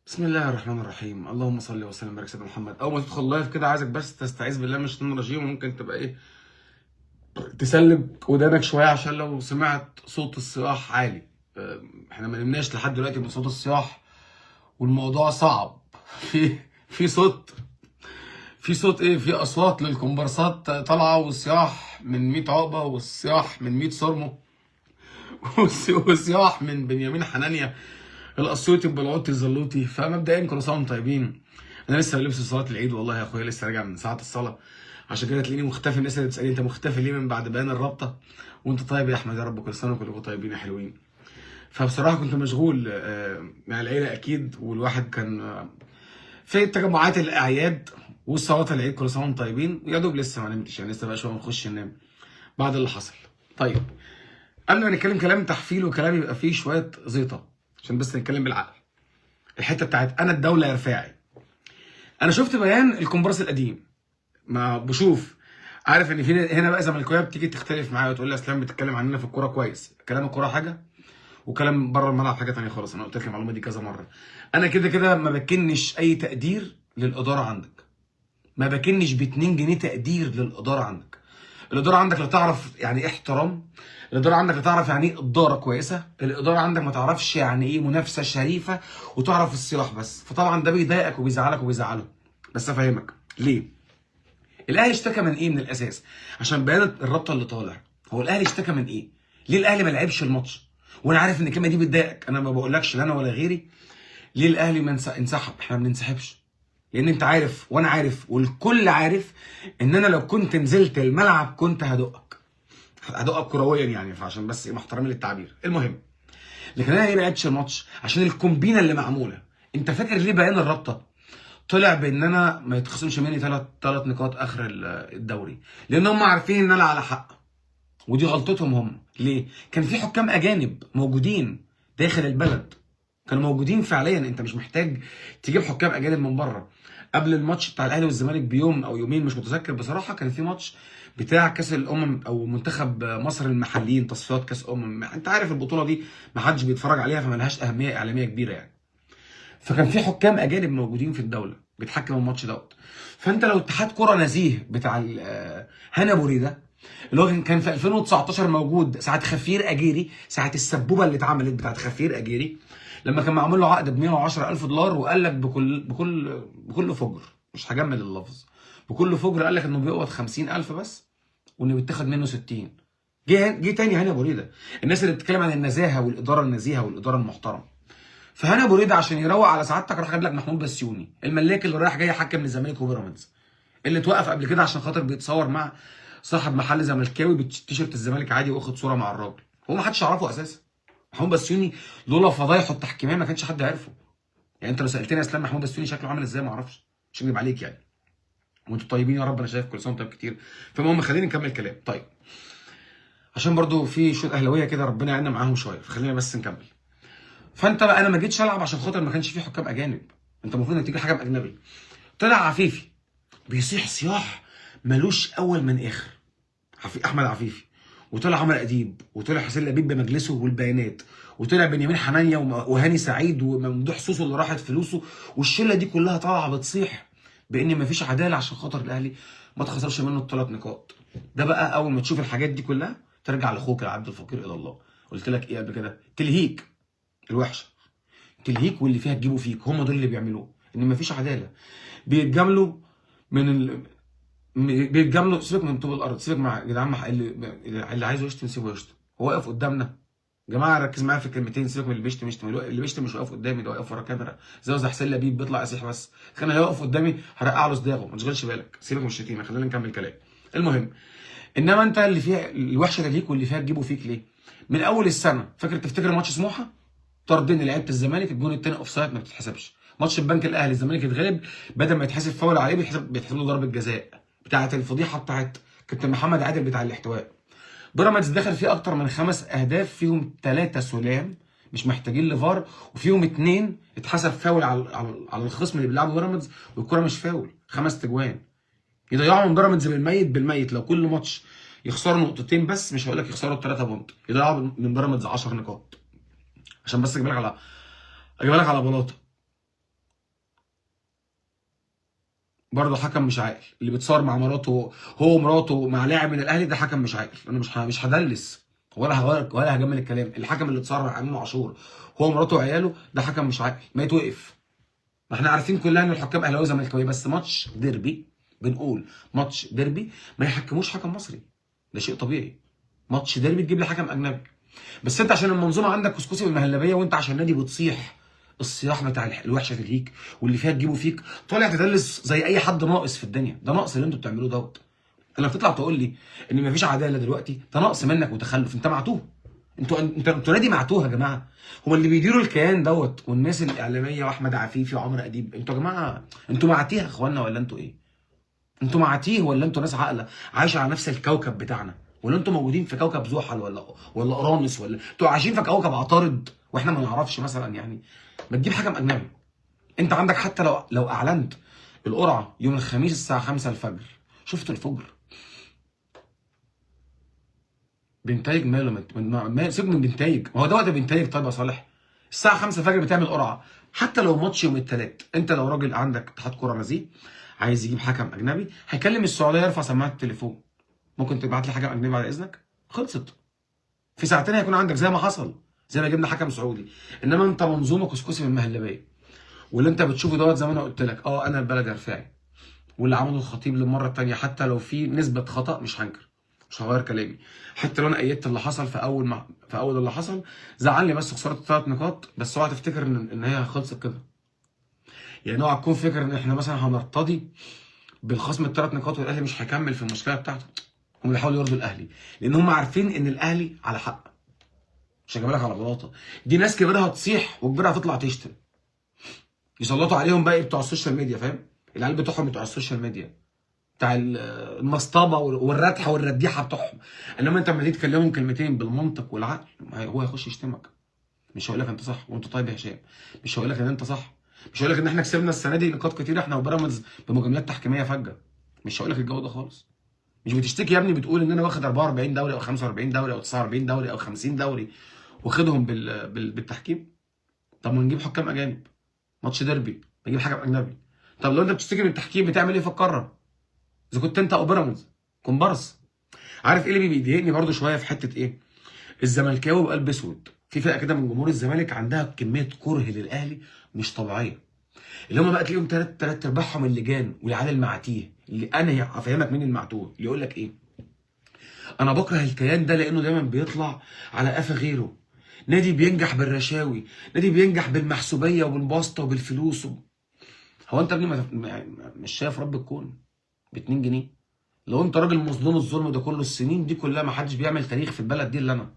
بسم الله الرحمن الرحيم. اللهم صل وسلم وبارك سيدنا محمد. اول ما تدخل لايف كده عايزك بس تستعيذ بالله من الشيطان الرجيم، وممكن تبقى تسلك ودانك شويه عشان لو سمعت صوت الصياح عالي. احنا ما نمناش لحد دلوقتي من صوت الصياح، والموضوع صعب. في في صوت في صوت ايه في اصوات للكمبرسات طالعه، والصياح من 100 عقبه، والصياح من 100 صرمه، والصياح من بنيامين حنانيا الاسيوطي ببلعوتي الزلوطي. فمبدئيا كل سنه وانتم طيبين. انا لسه لابس صلاه العيد والله يا اخويا، لسه راجع من ساعه الصلاه، عشان كده تلاقيني مختفي. الناس اللي بتسالني انت مختفي ليه من بعد بيان الرابطه؟ وانت طيب يا احمد، يا رب كل سنه وكلكم طيبين يا حلوين. فبصراحه كنت مشغول مع العيله اكيد، والواحد كان في تجمعات الاعياد والصلاه العيد. كل سنه وانتم طيبين. يا دوب لسه ما نمتش يعني، لسه بقى شويه نخش ننام بعد اللي حصل. طيب، قبل ما نتكلم كلام تحفيل وكلام يبقى فيه شويه زيطه، عشان بس نتكلم بالعقل. الحته بتاعت انا الدوله يا رفاعي، انا شفت بيان الكومبارس القديم، ما بشوف عارف ان في هنا بقى زملكاويه بتيجي تختلف معايا وتقول لي اسلام بتتكلم عننا في الكوره كويس. كلام الكوره حاجه، وكلام بره الملعب حاجه ثانيه خالص. انا قلت لك المعلومه دي كذا مره. انا كده كده ما بكنش اي تقدير للاداره عندك، ما بكنش ب 2 جنيه تقدير للاداره عندك. الاداره عندك لا تعرف يعني ايه احترام، الاداره عندك لا تعرف يعني ايه اداره كويسه، الاداره عندك ما تعرفش يعني ايه منافسه شريفه، وتعرف الصلاح بس. فطبعا ده بيضايقك وبيزعلك وبيزعله. بس افهمك ليه. الاهلي اشتكى من ايه من الاساس؟ عشان بيان الرابطه اللي طالع. هو الاهلي اشتكى من ايه؟ ليه الاهلي ما لعبش الماتش؟ وانا عارف ان الكلمه دي بتضايقك، انا ما بقولكش لا انا ولا غيري ليه الاهلي ما انسحب. احنا ما بننسحبش، لان انت عارف وانا عارف والكل عارف ان انا لو كنت نزلت الملعب كنت هدقك كرويا يعني. فعشان بس مع احترامي للتعبير، المهم. لكن انا ليه ما لعبتش الماتش؟ عشان الكومبينه اللي معموله. انت فاكر ليه بيان الرابطه طلع بان انا ما يتخصمش مني ثلاث نقاط اخر الدوري؟ لان هم عارفين ان انا على حق، ودي غلطتهم هم. ليه؟ كان في حكام اجانب موجودين داخل البلد، كانوا موجودين فعليا. انت مش محتاج تجيب حكام اجانب من بره. قبل الماتش بتاع الاهلي والزمالك بيوم او يومين مش متذكر بصراحه، كان في ماتش بتاع كاس الامم او منتخب مصر المحليين، تصفيات كاس انت عارف البطوله دي ما حدش بيتفرج عليها، فما لهاش اهميه اعلاميه كبيره يعني. فكان في حكام اجانب موجودين في الدوله بيتحكم الماتش دوت. فانت لو اتحاد كره نزيه بتاع هنا بوريده، اللي هو كان في 2019 موجود ساعه خفير اجيري، ساعه السبوبه اللي اتعملت بتاعت خفير اجيري، لما كان معمول له عقد ب 110,000 دولار، وقال لك بكل فجر، مش هجمل اللفظ، بكل فجر قال لك انه بيقبض 50,000 بس، وانه بيتاخد منه 60. جه تاني هنا بوريده، الناس اللي بتتكلم عن النزاهه والاداره النزيهه والاداره المحترمه. فهنا ابو ريده عشان يروق على سعادتك راح جاب لك محمود بسيوني الملاك اللي رايح جاي يحكم للزمالك وبيراميدز، اللي اتوقف قبل كده عشان خاطر بيتصور مع صاحب محل زملكاوي بتيشيرت الزمالك عادي، واخد صوره مع الراجل. هو ما حدش يعرفه اساسا. محمود بسيوني لولا فضايحه التحكيميه ما كانش حد عارفه. يعني انت لو سالتني يا اسلام محمود بسيوني شكله عامل ازاي ما اعرفش، مش هكذب عليك يعني. وانتوا طيبين يا رب، انا شايف كل سنه وانتم كتير. فالمهم خليني نكمل كلام. طيب، عشان برضو في شويه اهلاويه كده ربنا يعيننا معاهم شويه، فخلينا بس نكمل. فانت بقى انا ما جيتش العب عشان خاطر ما كانش فيه حكام اجانب، انت المفروض انك تيجي حكم اجنبي. طلع عفيفي بيصيح صياح ملوش اول من اخر، احمد عفيفي، وطلع عمر اديب، وطلع حسين لبيب بمجلسه والبيانات، وطلع بنيامين حنانيا وهاني سعيد وممدوح سوسو اللي راحت فلوسه، والشله دي كلها طالعه بتصيح بان مفيش عداله عشان خاطر الاهلي ما تخسرش منه الثلاث نقاط. ده بقى اول ما تشوف الحاجات دي كلها ترجع لاخوك يا عبد الفقير الى الله. قلت لك ايه قبل كده؟ تلهيك الوحشه، تلهيك واللي فيها تجيبه فيك، هم دول اللي بيعملوه. ان مفيش عداله، بيتجاملوا من بيتجاملوا. سيبك من طوب الارض، سيبك مع يا جدعان، اللي عايزه يشتم سيبه يشتم. هو واقف قدامنا يا جماعه، ركز معايا في الكلمتين. سيبك من اللي بيشتم يشتم، اللي بيشتم مش واقف قدامي، ده واقف ورا كاميرا زي حسين لبيب بيطلع يصيح بس. كان هيقف قدامي هرقع له صداغه، ما تشغلش بالك، سيبك من الشتيمه، خلينا نكمل كلام. المهم، انما انت اللي فيها الوحشه ده ليك واللي فيها تجيبه فيك ليه؟ من اول السنه تفتكر ماتش سموحه؟ طردني لعيبه الزمالك، الجون الثاني اوف سايد ما بتتحسبش. ماتش البنك الاهلي الزمالك اتغلب، بدل ما يتحسب فاول عليه بيتحسب له ضربه جزاء بتاعه الفضيحه بتاعه كابتن محمد عادل بتاع الاحتواء. بيراميدز دخل فيه اكتر من 5 اهداف، فيهم 3 سلام مش محتاجين لفار، وفيهم 2 اتحسب فاول على الخصم اللي بيلعبوا بيراميدز، والكره مش فاول. 5 تجوان يضيعوا من بيراميدز بالميت. لو كل ماتش يخسروا نقطتين بس، مش هقول لك يخسروا 3 بونت، يضيعوا من بيراميدز 10 نقاط. عشان بس اجيب لك على بلاطه. برضه حكم مش عاقل. اللي بيتصور مع مراته، هو ومراته مع لاعب من الاهلي، ده حكم مش عاقل. انا مش هدلس ولا هجمل الكلام. الحكم اللي اتصور مع امام عاشور هو ومراته وعياله، ده حكم مش عاقل، ما يتوقف. ما احنا عارفين كلنا ان الحكام اهلاويه وزملكاويه، بس ماتش ديربي، بنقول ماتش ديربي ما يحكموش حكم مصري، ده شيء طبيعي. ماتش ديربي تجيب لي حكم اجنبي. بس انت عشان المنظومه عندك كسكسي والمهلبيه، وانت عشان نادي بتصيح الصياح بتاع الوحشه تلهيك واللي فيها تجيبه فيك، طالع تدلس زي اي حد ناقص في الدنيا. ده نقص اللي انتوا بتعملوه دوت. لما تطلع تقول لي ان مفيش عداله دلوقتي، ده نقص منك وتخلف. انت معتوه. انتوا نادي معتوه يا جماعه. هو اللي بيديروا الكيان دوت والناس الاعلاميه واحمد عفيفي وعمرو اديب، انتوا يا جماعه انتوا معاتيه يا اخوانا ولا انتوا ايه؟ انتوا معاتيه ولا انتوا ناس عاقله عايشه على نفس الكوكب بتاعنا؟ ولا انتوا موجودين في كوكب زحل ولا اورانوس؟ ولا انتوا عايشين في كوكب عطارد واحنا ما نعرفش مثلا يعني؟ ما تجيب حكم اجنبي. انت عندك حتى لو اعلنت القرعه يوم الخميس الساعه 5 الفجر، شفت الفجر بنتايج ماله؟ سيبك من بنتايج، ما هو ده وقت بنتايج. طيب يا صالح، الساعه 5 الفجر بتعمل قرعه. حتى لو ماتش يوم الثلاث، انت لو راجل عندك اتحاد كوره نزيه عايز يجيب حكم اجنبي، هيكلم السعوديه يرفع سماعه التليفون، ممكن تبعت لي حكم اجنبي بعد اذنك؟ خلصت في ساعتين، هيكون عندك زي ما حصل، زي ما جبنا حكم سعودي. انما انت منظومه كسكسي من المهلبيه، واللي انت بتشوفه دوت زي ما انا قلت لك. انا البلد رفاعي، واللي عمله الخطيب للمره الثانيه، حتى لو في نسبه خطا مش هنكر، مش هغير كلامي. حتى لو انا ايدت اللي حصل في اول اللي حصل، زعلني بس خساره الثلاث نقاط. بس اوعى تفتكر ان هي خلصت كده. يعني اوعى تكون فكر ان احنا مثلا هنرتضي بالخصم الثلاث نقاط والاهلي مش هيكمل في المشكله بتاعته. هم بيحاولوا يرضوا الاهلي لان هم عارفين ان الاهلي على حق، مش هجيب لك على بلاطه. دي ناس كبيرها تصيح وكبيرها تطلع تشتم، يسلطوا عليهم بقى بتوع السوشيال ميديا، فاهم؟ العيال بتوعهم بتوع السوشيال ميديا، بتاع المصطبه والردحه والرديحه بتوعهم. انما انت لما تيجي تكلمهم كلمتين بالمنطق والعقل، هو هيخش يشتمك. مش هقول لك انت صح وانت طيب يا هشام، مش هقول لك ان انت صح، مش هقول لك ان احنا كسبنا السنه دي نقاط كتير احنا وبيراميدز بمجاملات تحكيميه فجه. مش هقول لك الجو ده خالص. مش بتشتكي يا ابني بتقول ان انا واخد 44 دوري او 45 دوري او 49 دوري او 50 دوري واخدهم بالتحكيم؟ طب ما نجيب حكام اجانب، ماتش ديربي نجيب حكم اجنبي. طب لو انت بتشتكي من التحكيم بتعمل ايه في القاره؟ اذا كنت انت او بيراميدز كومبارس. عارف ايه اللي بيضايقني برده شويه في حته ايه؟ الزملكاوي بقلب اسود، في فئه كده من جمهور الزمالك عندها كميه كره للاهلي مش طبيعيه. اللي هم بقى تلاقيهم تلات ارباعهم اللجان والعيال المعاتيه. اللي انا هفهمك مين المعتوه. اللي يقول لك ايه؟ انا بكره الكيان ده لانه دايما بيطلع على قفا غيره. نادي بينجح بالرشاوي، نادي بينجح بالمحسوبيه وبالبسطه وبالفلوس هو انت ابني مش شايف رب الكون ب 2 جنيه؟ لو انت راجل مظلوم الظلم ده كله السنين دي كلها، ما حدش بيعمل تاريخ في البلد دي الا انا.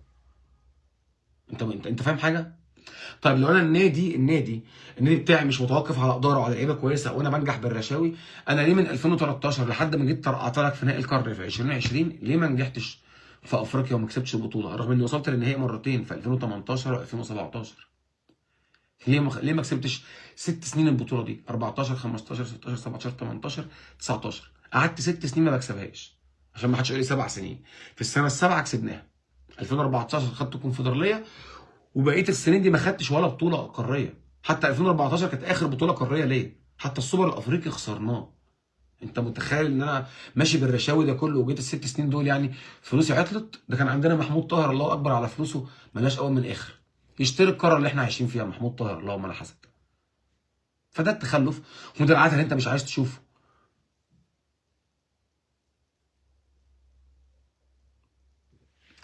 انت فاهم حاجه؟ طيب لو انا النادي بتاعي مش متوقف على اداره وعلى لعيبه كويسه وانا بنجح بالرشاوي، انا ليه من 2013 لحد ما جيت طرقعت لك في نهائي القرن في 2020 ليه ما نجحتش في افريقيا وما كسبتش البطوله رغم اني وصلت للنهائي مرتين في 2018 و2017؟ ليه ما كسبتش 6 سنين البطوله دي؟ 14 15 16 17 18 19، قعدت 6 سنين ما بكسبهاش عشان ما حدش يقول لي 7 سنين. في السنه السابعه كسبناها. 2014 خدت الكونفدراليه، وبقيه السنين دي ما خدتش ولا بطوله قاريه. حتى 2014 كانت اخر بطوله قاريه ليه. حتى السوبر الافريقي خسرناه. انت متخيل ان انا ماشي بالرشاوي ده كله وجيت ال6 سنين دول يعني فلوسي عطلت؟ ده كان عندنا محمود طاهر الله اكبر على فلوسه، ملاش اول من اخر، يشتري القاره اللي احنا عايشين فيها. محمود طاهر اللهم لا حسد. فده التخلف وده العاده اللي انت مش عايز تشوفه.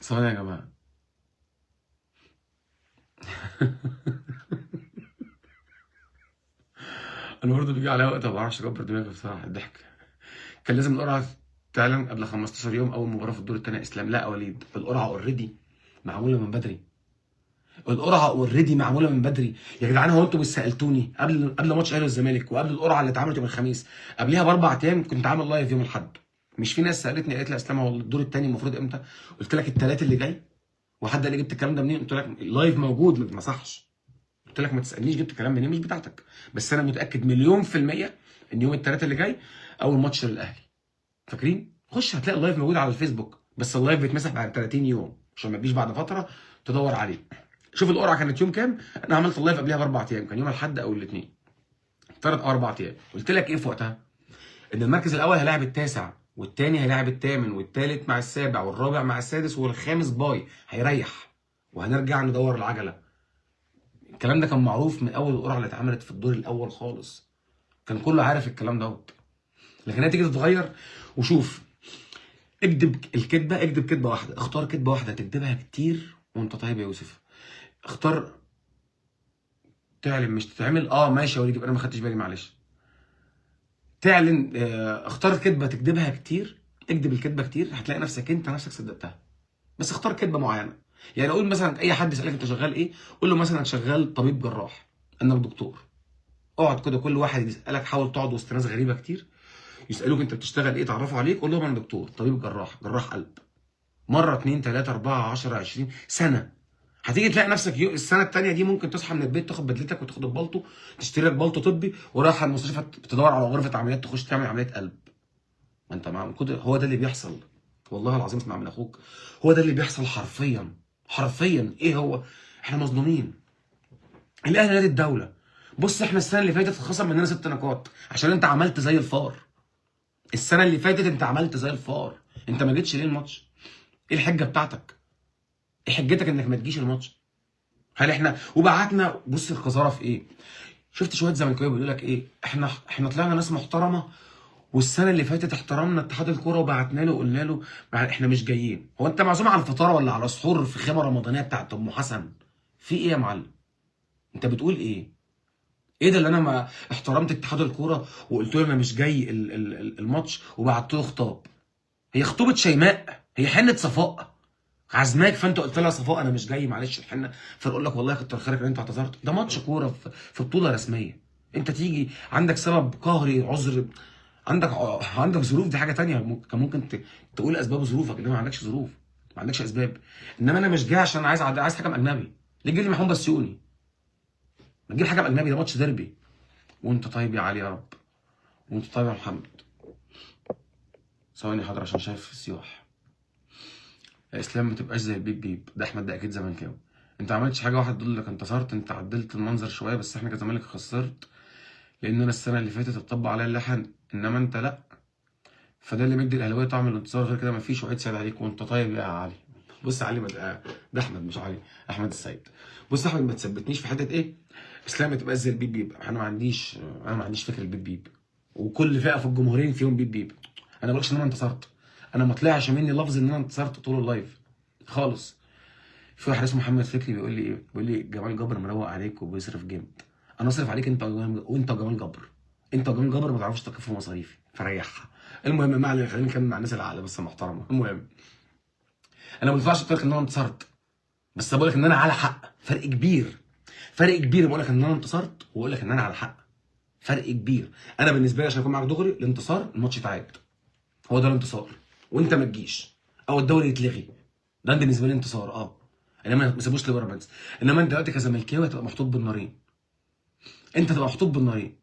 ثواني يا جماعه. انا برضه بيجي عليا وقت ما بعرفش اكبر دماغي بصراحه الضحك. كان لازم القرعه تعلن قبل 15 يوم اول مباراه في الدور الثاني اسلام. لا يا وليد، القرعه اوريدي معموله من بدري. القرعه اوريدي معموله من بدري يا جدعان. هو انتوا مش سالتوني قبل ماتش الاهلي والزمالك وقبل القرعه اللي اتعملت يوم الخميس قبلها ب4 ايام كنت عامل لايف يوم الاحد؟ مش في ناس سالتني قالت لي يا اسلام هو الدور الثاني المفروض امتى؟ قلت لك الثلاث اللي جاي. وحد قال لي جبت الكلام ده منين؟ قلت لك اللايف موجود ما اتمسحش. قلت لك ما تسالنيش جبت الكلام منين، مش بتاعتك. بس انا متاكد مليون في الميه ان يوم الثلاث اللي جاي اول ماتش للاهلي. فاكرين؟ خش هتلاقي اللايف موجود على الفيسبوك، بس اللايف بيتمسح بعد 30 يوم عشان ما تجيش بعد فتره تدور عليه. شوف القرعه كانت يوم كام؟ انا عملت اللايف قبلها ب4 ايام، كان يوم الاحد او الاثنين، 3 او 4 ايام. قلت لك ايه في وقتها؟ ان المركز الاول هيلاعب التاسع، والتاني هيلاعب الثامن، والتالت مع السابع، والرابع مع السادس، والخامس باي هيريح، وهنرجع ندور العجله. الكلام ده كان معروف من اول القرعه اللي اتعملت في الدور الاول خالص، كان كله عارف الكلام دوت. لكن هي تيجي تتغير. وشوف، اكدب الكدبه، اكدب كدبه واحده، اختار كدبه واحده تكدبها كتير وانت طيب يا يوسف. اختار تعلن مش تتعمل. ماشي يا وليد، يبقى انا ما خدتش بالي، معلش. تعلن، اختار كدبه تكدبها كتير، اكدب الكدبه كتير، هتلاقي انت نفسك صدقتها. بس اختار كدبه معينه. يعني اقول مثلا اي حد يسالك انت شغال ايه، قول له مثلا شغال طبيب جراح، انك دكتور. اقعد كده، كل واحد يسالك حاول تقعد وسط ناس غريبه كتير يسالوك انت بتشتغل ايه، تعرفوا عليك، قول لهم انا دكتور طبيب جراح، جراح قلب. مره، اتنين، تلاته، اربعه، 10، 20 سنه. هتيجي تلاقي نفسك السنه الثانيه دي ممكن تصحى من البيت، تاخد بدلتك وتاخد البلطو، تشتري لك بلطو طبي، ورايح على المستشفى بتدور على غرفه عمليات تخش تعمل عمليه قلب. ما انت مع كده، هو ده اللي بيحصل. والله العظيم اسمع من اخوك، هو ده اللي بيحصل حرفيا. حرفيا ايه هو؟ احنا مظلومين. الاهلي نادي الدوله. بص، احنا السنه اللي فاتت اتخصم مننا 6 نقاط عشان انت عملت زي الفار. السنه اللي فاتت انت عملت زي الفار. انت ما جيتش ليه الماتش؟ ايه الحجه بتاعتك؟ ايه حجتك انك ما تجيش الماتش؟ هل احنا وبعتنا؟ بص القذاره في ايه؟ شفت شويه زملكاويه بيقولوا لك ايه، احنا طلعنا ناس محترمه، والسنه اللي فاتت احترمنا اتحاد الكوره وبعتنا له وقلنا له احنا مش جايين. هو انت معزوم على الفطار ولا على سحور في خيمه رمضانيه بتاعت ام حسن؟ في ايه يا معلم؟ انت بتقول ايه؟ ايه ده اللي انا ما احترمت اتحاد الكوره وقلت له انا مش جاي الماتش وبعت له خطاب؟ هي خطوبه شيماء، هي حنه صفاء عزماك، فانت قلت لها صفاء انا مش جاي معلش الحنه، فاقول لك والله كتر خيرك ان انت اعتذرت. ده ماتش كوره في بطوله رسميه، انت تيجي عندك سبب قهري، عذر، عندك ظروف، دي حاجه تانية. كان ممكن تقول اسباب ظروفك، انما ما عندكش ظروف، ما عندكش اسباب. انما انا مش جاي عشان عايز حكم اجنبي. ليه تجيب لي محمود بسيوني؟ ما تجيب حكم اجنبي، ده ماتش ديربي. وانت طيب يا علي يا رب، وانت طيب يا محمد. ثواني حاضر عشان شايف السياح. يا اسلام ما تبقاش زي البيب بيب ده، احمد ده اكيد زملكاوي. انت ما عملتش حاجه واحد تقول لك انتصرت، انت عدلت المنظر شويه، بس احنا كزمالك خسرت لان انا السنه اللي فاتت اتطبق عليا اللحن، انما انت لا. فده اللي مدي الاهلاويه طعم الانتصار، غير كده مفيش. وعيد سعيد عليك وانت طيب يا علي. بص يا علي، ده احمد مش علي، احمد السيد. بص يا احمد، ما تثبتنيش في حته ايه اسلام ما تبقاش زي البيب بيب. انا ما عنديش فكره البيب بيب، وكل فئه في الجمهورين فيهم بيب بيب. انا ما بقولش ان انا انتصرت، انا ما طلعش مني لفظ ان انا انتصرت طول اللايف خالص. في واحد اسمه محمد فكري بيقول لي ايه، بيقول لي جمال جبر مروق عليك وبيصرف جامد. انا اصرف عليك انت وجمال جبر. انت وجمال جبر ما تعرفوش تكفوا مصاريفي، فريحها. المهم، ما علينا، خلينا نكمل مع الناس العاقله بس المحترمه. المهم، انا ما ينفعش اقول لك ان انا انتصرت، بس بقول لك ان انا على حق. فرق كبير، فرق كبير. بقول لك ان انا انتصرت واقول لك ان انا على حق، فرق كبير. انا بالنسبه لي عشان اكون معاك دغري، الانتصار الماتش يتعاد، هو ده الانتصار، وانت ما تجيش او الدوري يتلغي. ده بالنسبه لي انتصار. انما ما سيبوش لبيراميدز. انما انت دلوقتي كزملكاوي هتبقى محطوط بالنارين، انت تبقى محطوط بالنارين.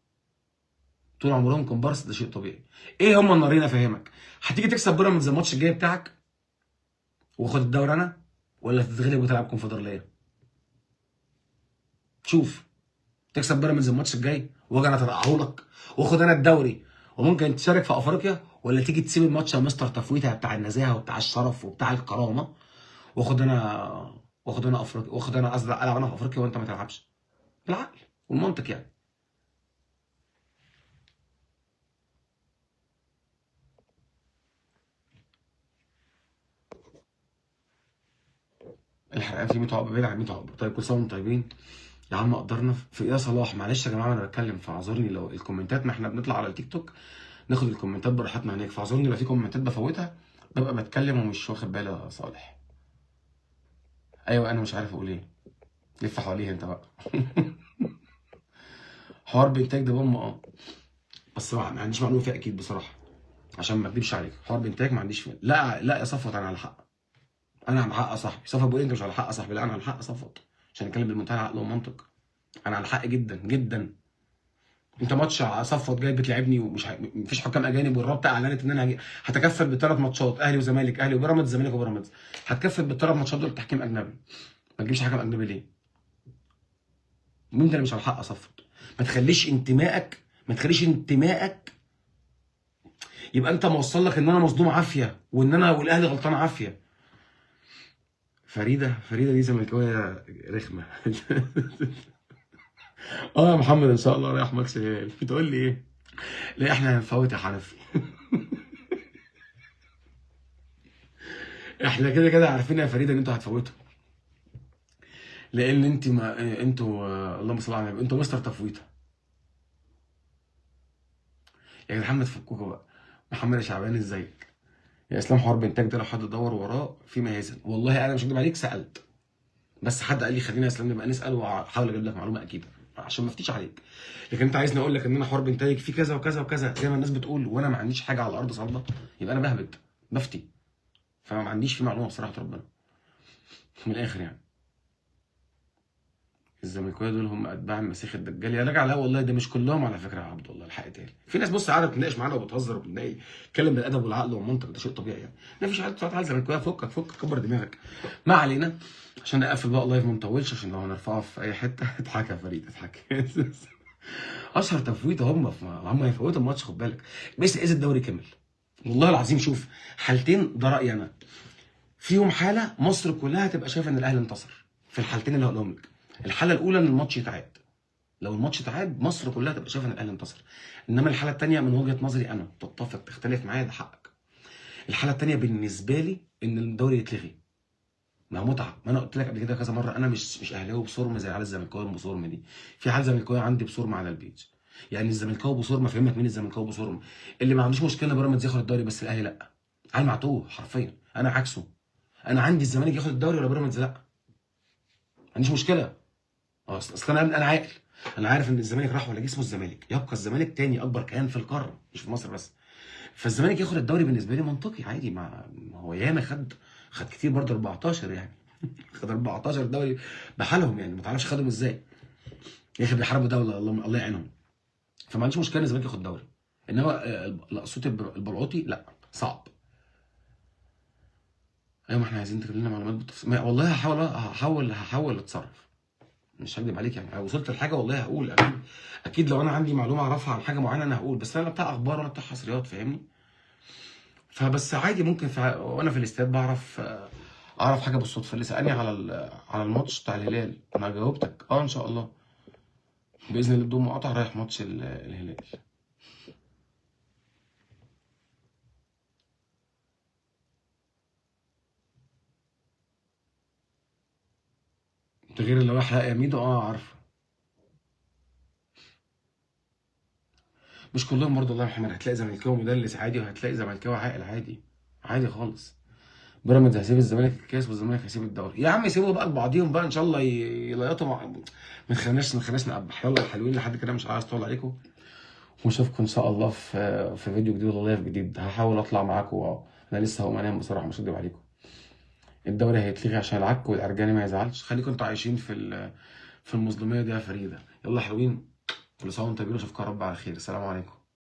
طول عمرهم كومبارس، ده شيء طبيعي. ايه هم النارين؟ افهمك. هتيجي تكسب بيراميدز الماتش الجاي بتاعك واخد الدوري انا، ولا تتغلب وتلعب كونفدراليه؟ شوف، تكسب بيراميدز الماتش الجاي واجي انا اترقعه لك واخد انا الدوري وممكن تشارك في افريقيا، ولا تيجي تسيب الماتش يا مستر تفويته بتاع النزاهه وبتاع الشرف وبتاع الكرامه، واخد انا افريقيا، واخد انا قصدي العب انا في افريقيا وانت ما تلعبش؟ بالعقل والمنطق يعني. الحرقان في 100 عقبه، بعيد عن 100 عقبه. طيب كل سنه وانتم طيبين. يا عم قدرنا في ايه يا صلاح؟ معلش يا جماعه انا بتكلم، فاعذرني لو الكومنتات، ما احنا بنطلع على التيك توك ناخد الكومنتات براحتنا هناك، فاعذرني لو في كومنتات بفوتها، ببقى بتكلم ومش واخد بالي يا صالح. ايوه انا مش عارف اقول ايه، لف حواليها انت بقى. حوار بانتاج ده بوم، بس ما عنديش معلومه فيه اكيد بصراحه، عشان ما اكدبش عليك. حوار بانتاج ما عنديش فيه. لا لا يا صفوت، انا على حق، انا على حق يا صاحبي. صفوت بيقول انت مش على حق يا صاحبي، لا انا على حق يا صفوت، عشان نتكلم بمنتهى العقل والمنطق. انا على حق جدا جدا. انت ماتش صفوت جاي بتلعبني ومش مفيش حكام اجانب، والرابطه اعلنت ان انا هتكفل بالثلاث ماتشات، اهلي وزمالك، اهلي وبيراميدز، زمالك وبيراميدز، هتكفل بالثلاث ماتشات دول تحكيم اجنبي. ما تجيبش حكم اجنبي ليه؟ مين ده اللي مش على حق يا صفوت؟ ما تخليش انتمائك يبقى انت موصل لك ان انا مصدوم عافيه، وان انا والاهلي غلطان عافيه. فريده دي زملكاويه رخمه. اه يا محمد ان شاء الله رايح ماتش الهلال، بتقول لي ايه؟ لا احنا هنفوت يا حنفي. احنا كده كده عارفين يا فريده ان انتوا هتفوتوا، لان انت ما انتوا اللهم صل على النبي، انتوا مستر تفويته يا جدعان. ما تفكوكوا بقى. محمد يا شعبان ازيك؟ يا اسلام حرب انتاج ده لو حد دور وراه في مهازل، والله انا مش هكدب عليك سالت، بس حد قال لي خلينا يا اسلام نبقى نسال، وهحاول اجيب لك معلومه اكيده عشان ما افتيش عليك. لكن انت عايزني اقول لك ان انا حرب انتاج في كذا وكذا وكذا زي ما الناس بتقول، وانا ما عنديش حاجه على الارض صلبه، يبقى انا بهبد بفتي. فما عنديش في معلومه بصراحه ربنا، من الاخر يعني. الزملكاويه دول هم اتباع المسيح الدجال يا راجع. لا والله ده مش كلهم على فكره يا عبد الله، الحق تاني في ناس بص قاعده بتناقش معانا وبتهزر وبتلاقي تتكلم بالادب والعقل والمنطق، ده شيء طبيعي يعني. ما فيش حد بتاعت زملكاويه، فكك كبر دماغك. ما علينا، عشان نقفل بقى لايف ما نطولش، عشان لو هنرفعه في اي حته. اضحك يا فريد اضحك. اشهر تفويته هم هيفوتوا الماتش خد بالك، بس اذا الدوري كمل والله العظيم. شوف حالتين، ده رايي انا فيهم، حاله مصر كلها تبقى شايفه ان الاهلي انتصر في الحالتين اللي هقولهم لك. الحاله الاولى ان الماتش يتعاد، لو الماتش اتعاد مصر كلها تبقى شايفه ان الاهلي انتصر. انما الحاله الثانيه من وجهه نظري انا، تتفق تختلف معايا ده حقك. الحاله الثانيه بالنسبه لي ان الدوري يتلغي. ما هو متعه، ما انا قلت لك قبل كده كذا مره، انا مش اهلاوي بصرم زي العيال الزملكاويه بصرم دي. في حال زملكاويه عندي بصرم على البيج، يعني الزملكاوي بصرم افهمك مين الزملكاوي بصرم. اللي ما عندوش مشكله بيراميدز ياخد الدوري بس الاهلي لا. عيل معتوه حرفيا، انا عكسه. انا عندي الزمالك ياخد الدوري ولا بيراميدز لا، ما عنديش مشكله. اصل انا عاقل، انا عارف ان الزمالك راح ولا جه اسمه الزمالك، يبقى الزمالك تاني اكبر كيان في القاره مش في مصر بس. فالزمالك ياخد الدوري بالنسبه لي منطقي عادي، ما هو ياما خد كتير برضه 14 يعني. خد 14 دوري بحالهم يعني، ما تعرفش خدهم ازاي. يا اخي بيحاربوا دوله، الله يعينهم. فما عنديش مشكله ان الزمالك ياخد دوري، انما صوت البلعوطي لا صعب. ايوه ما احنا عايزين تجيب لنا معلومات بالتفصيل، والله هحاول اتصرف، مش هكدب عليك يعني. وصلت لحاجه والله هقول اكيد. اكيد لو انا عندي معلومه اعرفها عن حاجه معينه انا هقول، بس انا لا بتاع اخبار ولا بتاع حصريات فاهمني. فبس عادي ممكن وانا في الاستاد اعرف حاجه بالصدفه. اللي سالني على الماتش بتاع الهلال انا جاوبتك ان شاء الله باذن الله بدون مقاطعه رايح ماتش الهلال. غير اللي هو حلقه يا ميدو عارفه. مش كلهم برضه الله يرحمه، هتلاقي زملكاوي مدلس عادي، وهتلاقي زملكاوي عاقل عادي، عادي خالص. بيراميدز هيسيب الزمالك الكاس والزمالك هيسيب الدوري، يا عم يسيبوا بقى لبعضيهم بقى ان شاء الله يليطوا ما تخليناش نقبح. يلا الحلوين لحد كده مش عايز اطول عليكم، ونشوفكم ان شاء الله في فيديو جديد ولا لايف جديد. هحاول اطلع معاكم، انا لسه هقوم انام بصراحه مش هكدب عليكم. الدوري هيتلغي عشان العك والارجاني ما يزعلش، خليكم انتوا عايشين في المظلوميه دي يا فريده. يلا حلوين، كل سنه وانتم طيبين، واشوفكم يا رب على خير. السلام عليكم.